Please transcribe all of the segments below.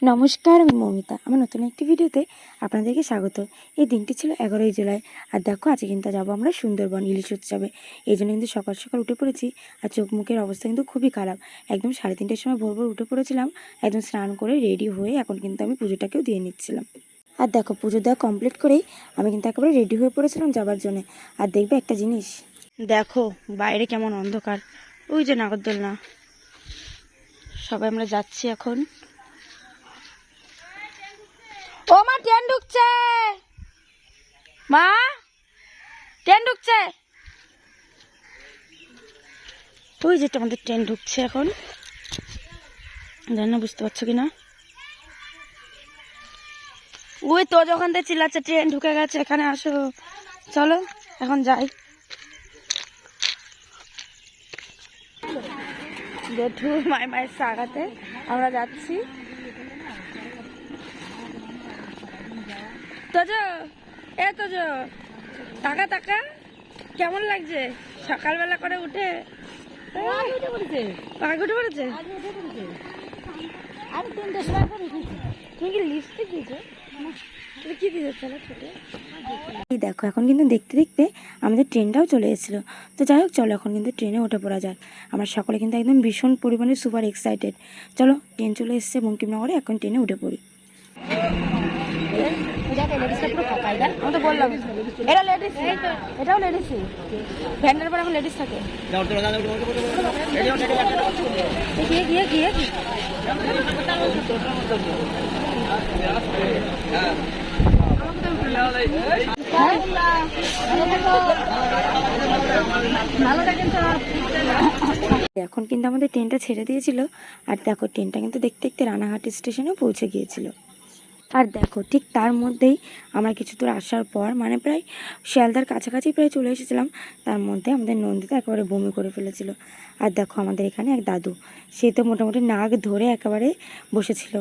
নমস্কার, আমি মৌমিতা। আমার নতুন একটি ভিডিওতে আপনাদেরকে স্বাগত। এই দিনটি ছিল 11ই জুলাই। আর দেখো আজকে কিন্তু যাবো আমরা সুন্দরবন ইলিশ উৎসবে। এই জন্য কিন্তু সকাল সকাল উঠে পড়েছি। আর চোখ মুখের অবস্থা কিন্তু খুবই খারাপ। একদম 3:30টার সময় ভোর ভোর উঠে পড়েছিলাম। একদম স্নান করে রেডি হয়ে এখন কিন্তু আমি পুজোটাকেও দিয়ে নিচ্ছিলাম। আর দেখো পুজো দেওয়া কমপ্লিট করেই আমি কিন্তু একেবারে রেডি হয়ে পড়েছিলাম যাবার জন্য। আর দেখবে একটা জিনিস, দেখো বাইরে কেমন অন্ধকার। ওই যে নাগরদোলনা, সবাই আমরা যাচ্ছি এখন। ও মা, ট্রেন ঢুকছে। মা, ট্রেন ঢুকছে। ওই যেটা আমাদের ট্রেন ঢুকছে এখন, জানি না বুঝতে পারছো কিনা। ওই তো যখন থেকে চিল্লাচ্ছে ট্রেন ঢুকে গেছে, এখানে আসো। চলো এখন যাই। জেঠু মায়ের সাগাতে আমরা যাচ্ছি। তোজো, এ তোজো, টাকা টাকা কেমন লাগছে সকালবেলা করে উঠে? পাখি উঠে পড়েছে। তুমি কি লিপস্টিক দিয়েছো? কি দিয়েছো? এই দেখো এখন কিন্তু দেখতে দেখতে আমাদের ট্রেনটাও চলে এসেছিলো। তো যাই হোক, চলো এখন কিন্তু ট্রেনে উঠে পড়া যাক। আমরা সকলে কিন্তু একদম ভীষণ পরিমাণে সুপার এক্সাইটেড। চলো, ট্রেন চলে এসছে বঙ্কিমনগরে, এখন ট্রেনে উঠে পড়ি। আমি তো বললাম এটা লেডিস, এটাও লেডিস। ভ্যানের পর এখন লেডিস থাকে। গিয়ে গিয়ে এখন কিন্তু আমাদের ট্রেনটা ছেড়ে দিয়েছিল। আর দেখো ট্রেনটা কিন্তু দেখতে দেখতে রানাঘাট স্টেশনে পৌঁছে গিয়েছিল। আর দেখো ঠিক তার মধ্যেই আমরা কিছু দূর আসার পর, মানে প্রায় শিয়ালদার কাছাকাছি প্রায় চলে এসেছিলাম, তার মধ্যে আমাদের নন্দিতা একেবারে বমি করে ফেলেছিল। আর দেখো আমাদের এখানে এক দাদু, সে তো মোটামুটি নাক ধরে একেবারে বসেছিল।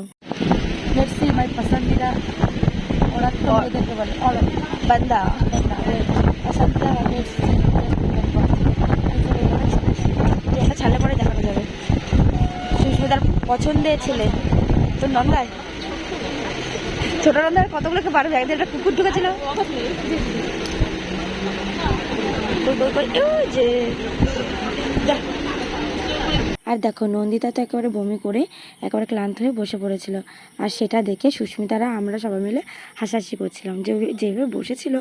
এটা ছাড়লে পরে দেখানো যাবে। সুস্মিতার পছন্দের ছেলে তো নন্দায়, ছোট নন্দার কতগুলোকে পারবে। একদিন একটা কুকুর ঢুকেছিল। আর দেখো নন্দিতা তো একেবারে বমি করে একেবারে ক্লান্ত হয়ে বসে পড়েছিল। আর সেটা দেখে সুস্মিতারা আমরা সবাই মিলে হাসাহাসি করছিলাম। যেভাবে বসেছিল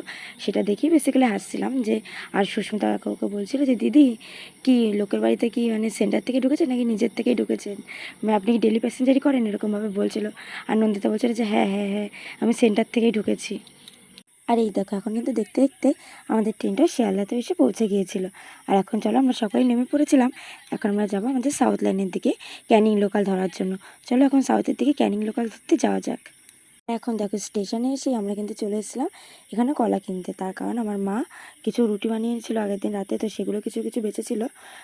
সেটা দেখেই বেসিক্যালি হাসছিলাম। যে আর সুস্মিতা ওকে বলছিল যে দিদি কি লোকের বাড়িতে কি মানে সেন্টার থেকে ঢুকেছেন নাকি নিজের থেকেই ঢুকেছেন, আপনি কি ডেলি প্যাসেঞ্জারই করেন, এরকমভাবে বলছিল। আর নন্দিতা বলছিল যে হ্যাঁ হ্যাঁ হ্যাঁ আমি সেন্টার থেকেই ঢুকেছি। আর এই দেখো এখন কিন্তু দেখতে দেখতে আমাদের ট্রেনটা শিয়ালদাতে এসে পৌঁছে গিয়েছিল। আর এখন চলো, আমরা সকলেই নেমে পড়েছিলাম। এখন আমরা যাবো আমাদের সাউথ লাইনের দিকে ক্যানিং লোকাল ধরার জন্য। চলো এখন সাউথের দিকে ক্যানিং লোকাল ধরতে যাওয়া যাক। এখন দেখো স্টেশনে এসে আমরা কিন্তু চলে এসেছিলাম এখানে কলা কিনতে। তার কারণ আমার মা কিছু রুটি বানিয়েছিল আগের দিন রাতে, তো সেগুলো কিছু কিছু বেঁচেছিল।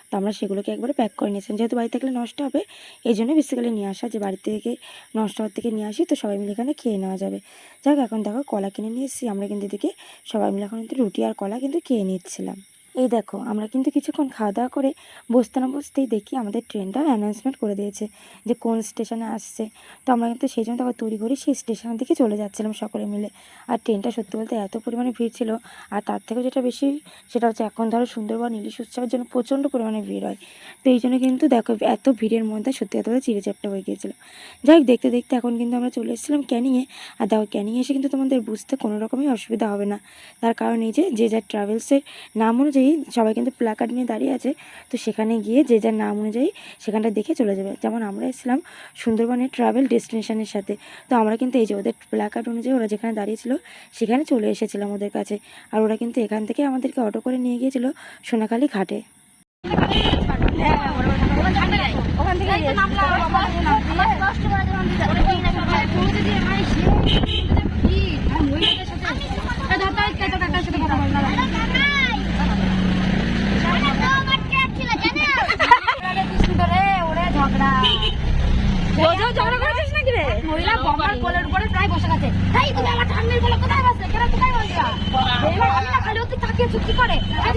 তো আমরা সেগুলোকে একবারে প্যাক করে নিয়েছিলাম, যেহেতু বাড়ি থাকলে নষ্ট হবে এই জন্য বেসিক্যালি নিয়ে আসা, যে বাড়ি থেকে নষ্ট হওয়ার থেকে নিয়ে আসি তো সবাই মিলে এখানে খেয়ে নেওয়া যাবে। যাক এখন দেখো কলা কিনে নিয়ে এসেছি আমরা কিন্তু এদিকে সবাই মিলে এখন কিন্তু রুটি আর কলা কিন্তু খেয়ে নিচ্ছিলাম। এই দেখো আমরা কিন্তু কিছুক্ষণ খাওয়া দাওয়া করে বসতে না বসতেই দেখি আমাদের ট্রেনটা অ্যানাউন্সমেন্ট করে দিয়েছে যে কোন স্টেশনে আসছে। তো আমরা কিন্তু সেই জন্য তখন তৈরি করে সেই স্টেশনের দিকে চলে যাচ্ছিলাম সকলে মিলে। আর ট্রেনটা সত্যি বলতে এত পরিমাণে ভিড় ছিল। আর তার থেকেও যেটা বেশি সেটা হচ্ছে এখন ধরো সুন্দরবন ইলিশ উৎসবের জন্য প্রচণ্ড পরিমাণে ভিড় হয়। তো এই জন্য কিন্তু দেখো এত ভিড়ের মধ্যে সত্যি এত চিড়ে চ্যাপটা হয়ে গিয়েছিলো। যাই হোক দেখতে দেখতে এখন কিন্তু আমরা চলে এসেছিলাম ক্যানিংয়ে। আর দেখো ক্যানিংয়ে এসে কিন্তু তোমাদের বুঝতে কোনো রকমই অসুবিধা হবে না। তার কারণ এই যে যার ট্রাভেলসের নাম অনুযায়ী সবাই কিন্তু প্ল্যাকার্ড নিয়ে দাঁড়িয়ে আছে। তো সেখানে গিয়ে যে যার নাম অনুযায়ী সেখানটা দেখে চলে যাবে। যেমন আমরা এসেছিলাম সুন্দরবনের ট্রাভেল ডেস্টিনেশনের সাথে, তো আমরা কিন্তু এই যে ওদের প্ল্যাকার্ড অনুযায়ী ওরা যেখানে দাঁড়িয়েছিল সেখানে চলে এসেছিলাম ওদের কাছে। আর ওরা কিন্তু এখান থেকে আমাদেরকে অটো করে নিয়ে গিয়েছিল সোনাখালী ঘাটে।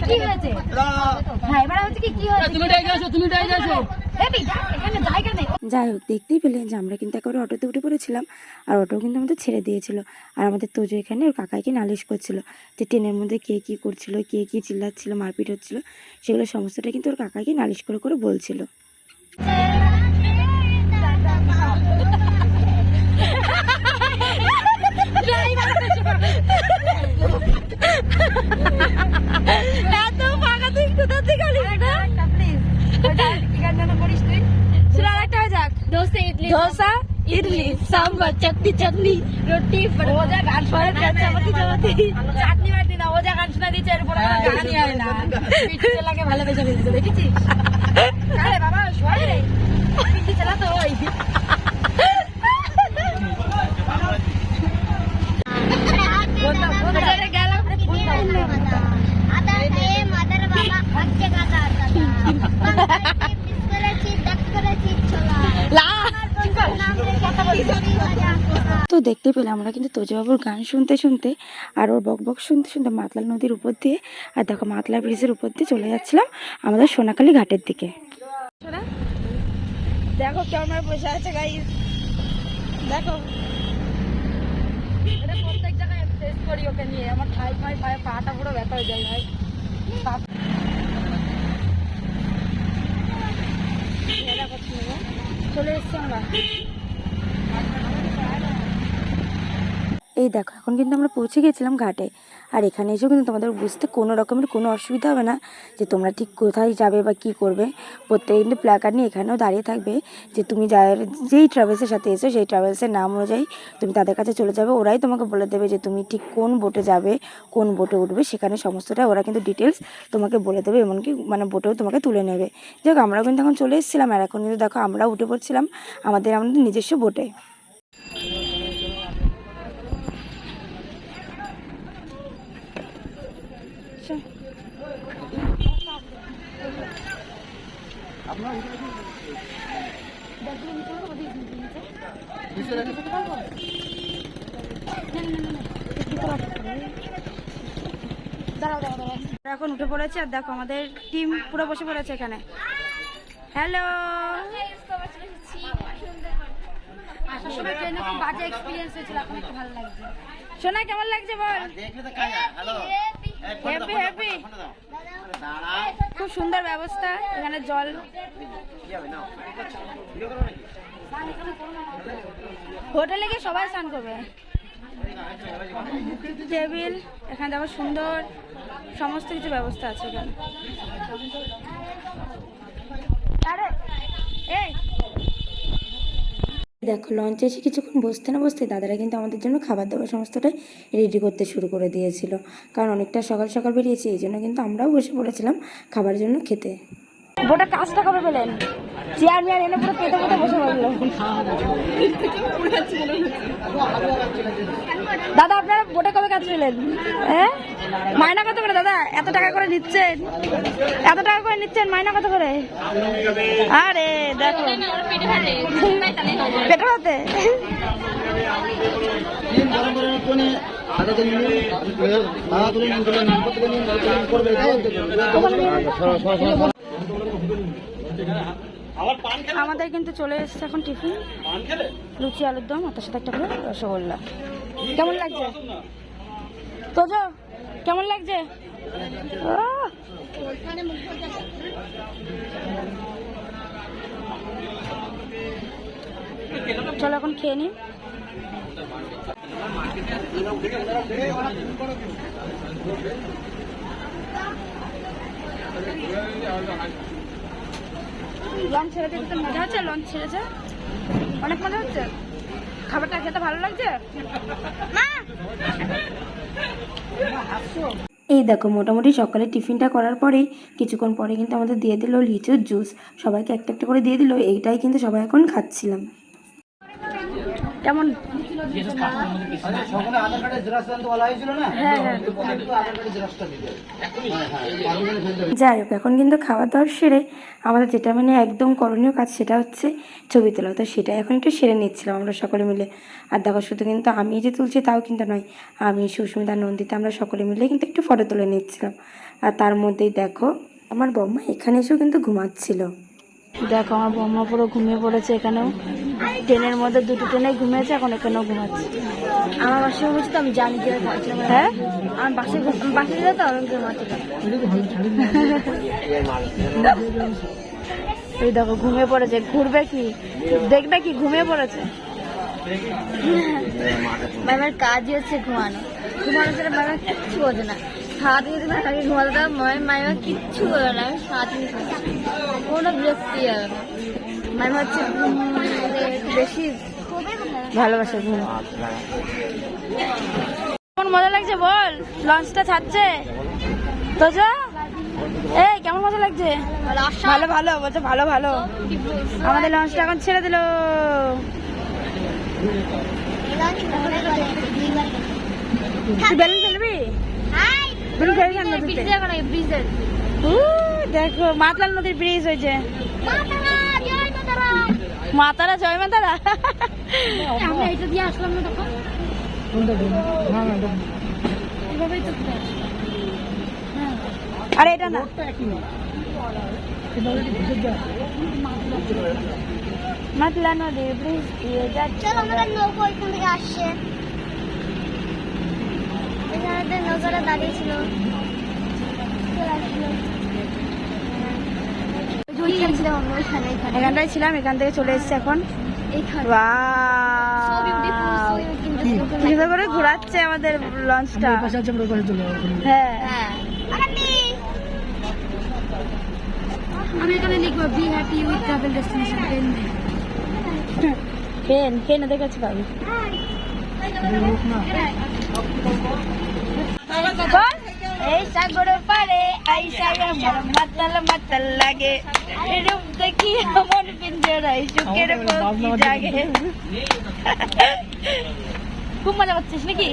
কি হয়েছে? হ্যাঁ এবার হচ্ছে কি হয়েছে? তুমি যাই হোক, দেখতেই পেলেন যে আমরা কিন্তু একেবারে অটোতে উঠে পড়েছিলাম, আর অটো কিন্তু আমাদের ছেড়ে দিয়েছিল। আর আমাদের তোজো এখানে ওর কাকাইকে নালিশ করছিল যে ট্রেনের মধ্যে কে কী করছিল, কে কী চিল্লাচ্ছিল, মারপিট হচ্ছিল, সেগুলো সমস্তটা কিন্তু ওর কাকাইকে নালিশ করে করে বলছিল। डोसा इडली सांबर चटनी चटनी रोटी ओजा गान শুনে চাপাতি চাপাতি চাটনি বাটি না ওজা গান শোনা দিচ্ছে এর পরে গানই হয় না পিঠে লাগে ভালোবেসে দিয়েছে দেখেছিস আরে বাবা শোয় রে পিঠে চালা তো ওই बोलता बोलता रे गेला आता हे मदर बाबा अच्छे गाता आता बिस्कुराची दक्कराची चला ला তো দেখতে পেলাম আমরা কিন্তু তোজো বাবুর গান শুনতে শুনতে আর ওর বক বক শুনতে শুনতে মাতলা নদীর উপর দিয়ে আর দেখো মাতলা ব্রিজের উপর দিয়ে চলে যাচ্ছিলাম আমাদের সোনাখালী ঘাটের দিকে। দেখো কেমন বসে আছে গাইস, দেখো এটা প্রত্যেক জায়গায় ফেস করি ওকে নিয়ে, আমার ঠাই ঠাই পায়ে পাটা পুরো ব্যথা হয়ে যায় ভাই। চলে এসছি আমরা। এই দেখো এখন কিন্তু আমরা পৌঁছে গেছিলাম ঘাটে, আর এখানে এসেও কিন্তু তোমাদের বুঝতে কোনো রকমের কোনো অসুবিধা হবে না যে তোমরা ঠিক কোথায় যাবে বা কি করবে। প্রত্যেকে কিন্তু প্ল্যাকার্ড নিয়ে এখানেও দাঁড়িয়ে থাকবে যে তুমি যেই ট্রাভেলসের সাথে এসো সেই ট্রাভেলসের নাম অনুযায়ী তুমি তাদের কাছে চলে যাবে, ওরাই তোমাকে বলে দেবে যে তুমি ঠিক কোন বোটে যাবে, কোন বোটে উঠবে, সেখানে সমস্তটা ওরা কিন্তু ডিটেলস তোমাকে বলে দেবে, এমনকি মানে বোটেও তোমাকে তুলে নেবে। যাই হোক আমরাও কিন্তু এখন চলে এসেছিলাম, আর এখন কিন্তু দেখো আমরাও উঠে পড়ছিলাম আমাদের নিজস্ব বোটে। এখন উঠে পড়েছে, আর দেখো আমাদের টিম পুরো বসে পড়েছে এখানে। হ্যালো, সময় ট্রেনে খুব বাজে এক্সপেরিয়েন্স হয়েছিল, এখন একটু ভালো লাগছে। সোনা কেমন লাগছে বল? হ্যাপি হ্যাপি, খুব সুন্দর ব্যবস্থা এখানে, জল হোটেলে গিয়ে সবাই স্নান করবে। টেবিল এখানে দেখো সুন্দর সমস্ত কিছু ব্যবস্থা আছে এখানে। আরে এই দেখো লঞ্চে এসে কিছুক্ষণ বসতে না বসতে দাদারা কিন্তু আমাদের জন্য খাবার দাবার সমস্তটাই রেডি করতে শুরু করে দিয়েছিল, কারণ অনেকটা সকাল সকাল বেরিয়েছি, এই জন্য কিন্তু আমরাও বসে পড়েছিলাম খাবারের জন্য খেতে। বোটা কাজটা কবে পেলেন? চেয়ার মেয়ার এনে পুরো পেতে পেতে বসে পড়লো। দাদা আপনারা বোটে কবে কাজ পেলেন? হ্যাঁ, মাইনা কত করে দাদা? এত টাকা করে নিচ্ছেন, এত টাকা করে নিচ্ছেন, মাইনা কত করে? আরে দেখো পেটে হাতে আমাদের কিন্তু চলে এসেছে এখন টিফিন, লুচি আলুর দম, আর তার সাথে একটা করে রসগোল্লা। কেমন লাগছে তোজো? কেমন লাগছে? চলো এখন খেয়ে নিই। লঞ্চ ছেড়ে দিতে মজা হচ্ছে, লঞ্চ ছেড়েছে অনেক মজা হচ্ছে, খাবারটা খেতে ভালো লাগছে। এই দেখো মোটামুটি সকালে টিফিনটা করার পরেই কিছুক্ষণ পরে কিন্তু আমাদের দিয়ে দিল লিচুর জুস, সবাইকে একটা একটা করে দিয়ে দিল, এইটাই কিন্তু সবাই এখন খাচ্ছিলাম। কেমন? যাই হোক এখন কিন্তু খাওয়া দাওয়ার সেরে আমাদের যেটা মানে একদম করণীয় কাজ সেটা হচ্ছে ছবি তোলা, তো সেটা এখন একটু সেরে নিচ্ছিলাম আমরা সকলে মিলে। আর দেখো শুধু কিন্তু আমি যে তুলছি তাও কিন্তু নয়, আমি সুস্মিতা নন্দিতা আমরা সকলে মিলে কিন্তু একটু ফটো তুলে নিচ্ছিলাম। আর তার মধ্যেই দেখো আমার বম্মা এখানে এসেও কিন্তু ঘুমাচ্ছিল। দেখো আমার বৌমা পুরো ঘুমিয়ে পড়েছে এখানেও, ট্রেনের মধ্যে দুটো ট্রেনে ঘুমিয়েছে, এখন এখানেও ঘুমাচ্ছে। আমার বাসে ঘুমিয়েছি তো, আমি জানি যে খাচ্ছিলাম। হ্যাঁ আমার বাসে যেত আমি ঘুমাচ্ছি। এই দেখো ঘুমিয়ে পড়েছে, ঘুরবে কি দেখবে কি, ঘুমিয়ে পড়েছে। আমার কাজই হচ্ছে ঘুমানো, ঘুমানো ছাড়া মামা কিচ্ছু বোঝে না। সারাদিন যদি মাকে ঘুমাতে দাও মামা কিচ্ছু বলে না, আমি সারাদিন কোনো বিরক্তি হবে না। মামা হচ্ছে বেশি ভালোবাসে ঘুম। কেমন মজা লাগছে বল, লঞ্চটা ছাড়ছে তো যা। এই কেমন মজা লাগছে? ভালো ভালো বলছে, ভালো ভালো। আমাদের লঞ্চটা এখন ছেড়ে দিল। তুই বেলুন ফেলবি? বেলুন ফেলবি না নদীতে? দেখো মাতলাল নদীর ব্রিজ হয়েছে। মাতারা জয় মাতারা। আমরা এটা দিয়ে আসলাম না তখন, এভাবেই তো আরে এটা না, মাতলা নদীর ব্রিজ দিয়ে যাচ্ছে। আমাদের নৌকো ওইখান থেকে আসছে, এখানে নৌকাটা দাঁড়িয়েছিল। এখানটায় ছিলাম, এখান থেকে চলে এসেছে এখন। সুন্দর করে ঘোরাচ্ছে আমাদের লঞ্চটা। হ্যাঁ আমি এখানে লিখবো be happy with travel destination pen pen ওদের কাছে পাবি। এই সাগর পারে আইসা আমার মাতাল মাতাল লাগে, রূপ দেখি আমার পিঞ্জরায় সুখের পক্ষী জাগে। খুব মজা পাচ্ছিস নাকি?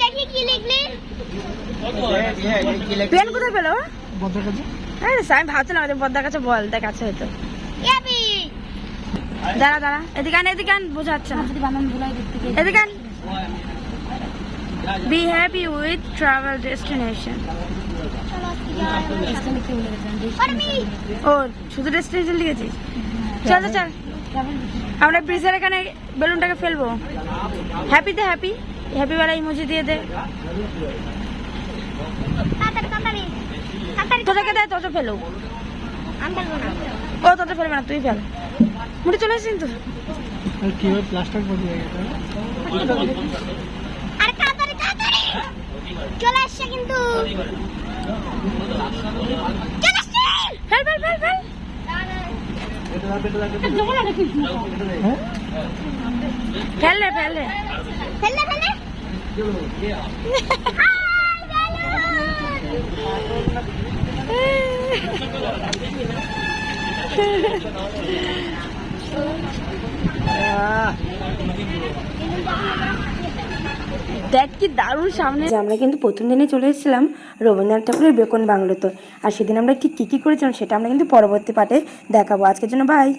দেখি কি লিখলি, পেন কোথায় পেলো? আমি ভাবছিলাম বদ্দার কাছে বল, দেখ কাছে হয়তো। দাঁড়া দাঁড়া, এদিকে আন এদিকে আন, বোঝাচ্ছে না। এদিকে আন। Be happy with travel destination. ও শুধু ডেস্টিনেশন লিখেছিস? চল চল, আমরা ব্রিজের এখানে বেলুনটাকে ফেলবো। হ্যাপিতে হ্যাপি, হ্যাপি वाला ইমোজি দিয়ে দে। তোদেরকে দেয়, তোকে ফেলো। ও তোকে ফেলবে না, তুই ফেল। মুড়ি চলে আসছিস কিন্তু কিভাবে প্লাস্টার করে দিয়ে গেছে। আরে তাড়াতাড়ি তাড়াতাড়ি চলে আসছে কিন্তু, চলে আসছে। Fail fail fail fail. Fail রে ফেল রে ফেলে ফেলে দেখ কি দারুণ সামনে। আমরা কিন্তু প্রথম দিনে চলে এসেছিলাম রবীন্দ্রনাথ ঠাকুরের বেকন বাংলোতে, আর সেদিন আমরা ঠিক কী কী করেছিলাম সেটা আমরা কিন্তু পরবর্তী পার্টে দেখাবো। আজকের জন্য বাই।